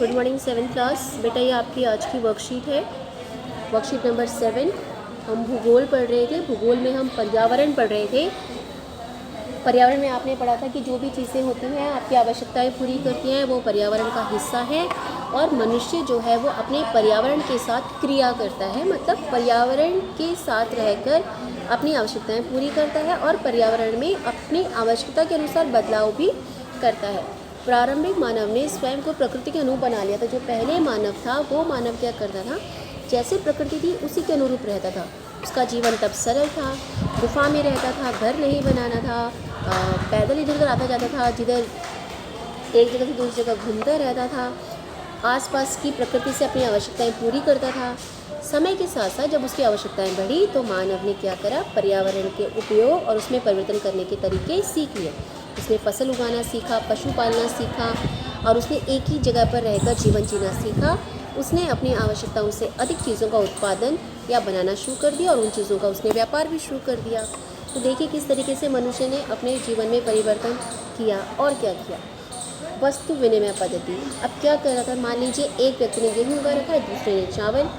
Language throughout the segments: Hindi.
Good morning 7th class. बेटा ये आपकी आज की वर्कशीट है, वर्कशीट नंबर 7। हम भूगोल पढ़ रहे थे। भूगोल में हम पर्यावरण पढ़ रहे थे। पर्यावरण में आपने पढ़ा था कि जो भी चीज़ें होती हैं आपकी आवश्यकताएं पूरी करती हैं वो पर्यावरण का हिस्सा है, और मनुष्य जो है वो अपने पर्यावरण के साथ क्रिया करता है, मतलब पर्यावरण के साथ रहकर अपनी आवश्यकताएं पूरी करता है और पर्यावरण में अपनी आवश्यकता के अनुसार बदलाव भी करता है। प्रारंभिक मानव ने स्वयं को प्रकृति के अनुरूप बना लिया था। जो पहले मानव था वो मानव क्या करता था, जैसे प्रकृति थी उसी के अनुरूप रहता था। उसका जीवन तब सरल था, गुफा में रहता था, घर नहीं बनाना था, पैदल इधर उधर आता जाता था, जिधर एक जगह से दूसरी जगह घूमता रहता था, आसपास की प्रकृति से अपनी आवश्यकताएं पूरी करता था। समय के साथ साथ जब उसकी आवश्यकताएं बढ़ी तो मानव ने क्या करा, पर्यावरण के उपयोग और उसमें परिवर्तन करने के तरीके सीख लिए। उसने फसल उगाना सीखा, पशु पालना सीखा, और उसने एक ही जगह पर रहकर जीवन जीना सीखा। उसने अपनी आवश्यकताओं से अधिक चीज़ों का उत्पादन या बनाना शुरू कर दिया, और उन चीज़ों का उसने व्यापार भी शुरू कर दिया। तो देखिए किस तरीके से मनुष्य ने अपने जीवन में परिवर्तन किया। और क्या किया, वस्तु विनिमय पद्धति। अब क्या कर रहा था, मान लीजिए एक व्यक्ति ने गेहूँ उगा रखा है, दूसरे ने चावल।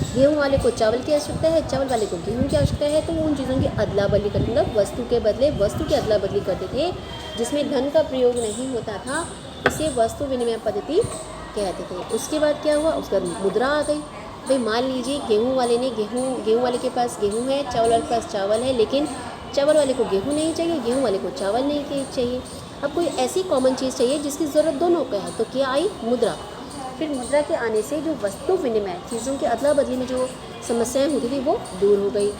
गेहूँ वाले को चावल की आवश्यकता है, चावल वाले को गेहूँ की आवश्यकता है, तो उन चीज़ों की अदला बदली करते, मतलब वस्तु के बदले वस्तु की अदला बदली करते थे, जिसमें धन का प्रयोग नहीं होता था। इसे वस्तु विनिमय पद्धति कहते थे। उसके बाद क्या हुआ, उसके बाद मुद्रा आ गई। भाई मान लीजिए गेहूँ वाले ने गेहूँ वाले के पास गेहूँ है, चावल वाले के पास चावल है, लेकिन चावल वाले को गेहूँ नहीं चाहिए, गेहूँ वाले को चावल नहीं चाहिए। अब कोई ऐसी कॉमन चीज़ चाहिए जिसकी ज़रूरत दोनों को है, तो क्या आई, मुद्रा। फिर मुद्रा के आने से जो वस्तु विनिमय, चीज़ों के अदला बदली में जो समस्याएं होती थी वो दूर हो गई।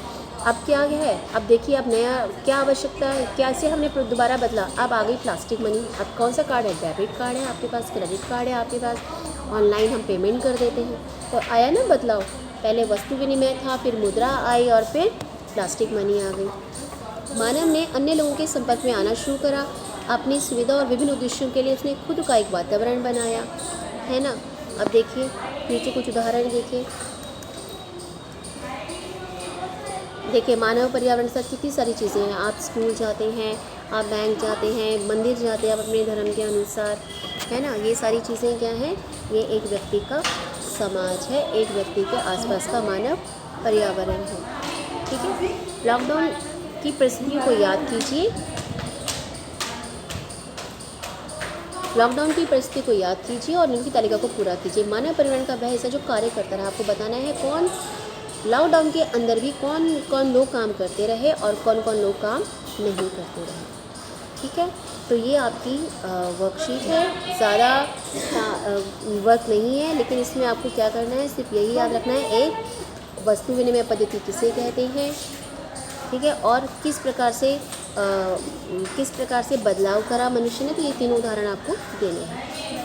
अब क्या है, अब देखिए अब नया क्या आवश्यकता है, कैसे हमने दोबारा बदला। अब आ गई प्लास्टिक मनी। अब कौन सा कार्ड है, डेबिट कार्ड है आपके पास, क्रेडिट कार्ड है आपके पास, ऑनलाइन हम पेमेंट कर देते हैं। तो आया ना बदलाव, पहले वस्तु विनिमय था, फिर मुद्रा आई, और फिर प्लास्टिक मनी आ गई। मानव ने अन्य लोगों के संपर्क में आना शुरू करा। अपनी सुविधा और विभिन्न उद्देश्यों के लिए उसने खुद का एक वातावरण बनाया, है ना। अब देखिए नीचे कुछ उदाहरण देखिए मानव पर्यावरण के साथ कितनी सारी चीज़ें हैं। आप स्कूल जाते हैं, आप बैंक जाते हैं, मंदिर जाते हैं आप अपने धर्म के अनुसार, है ना। ये सारी चीज़ें क्या हैं, ये एक व्यक्ति का समाज है, एक व्यक्ति के आसपास का मानव पर्यावरण है, ठीक है। लॉकडाउन की परिस्थितियों को याद कीजिए, लॉकडाउन की परिस्थिति को याद कीजिए और निम्न की तालिका को पूरा कीजिए। मानव पर्यावरण का वह हिस्सा जो कार्य करता रहा। आपको बताना है कौन लॉकडाउन के अंदर भी कौन कौन लोग काम करते रहे और कौन कौन लोग काम नहीं करते रहे, ठीक है। तो ये आपकी वर्कशीट है, ज़्यादा वर्क नहीं है, लेकिन इसमें आपको क्या करना है, सिर्फ यही याद रखना है, एक वस्तु विनिमय पद्धति किसे कहते हैं, ठीक है, और किस प्रकार से बदलाव करा मनुष्य ने। तो ये तीनों उदाहरण आपको देने हैं।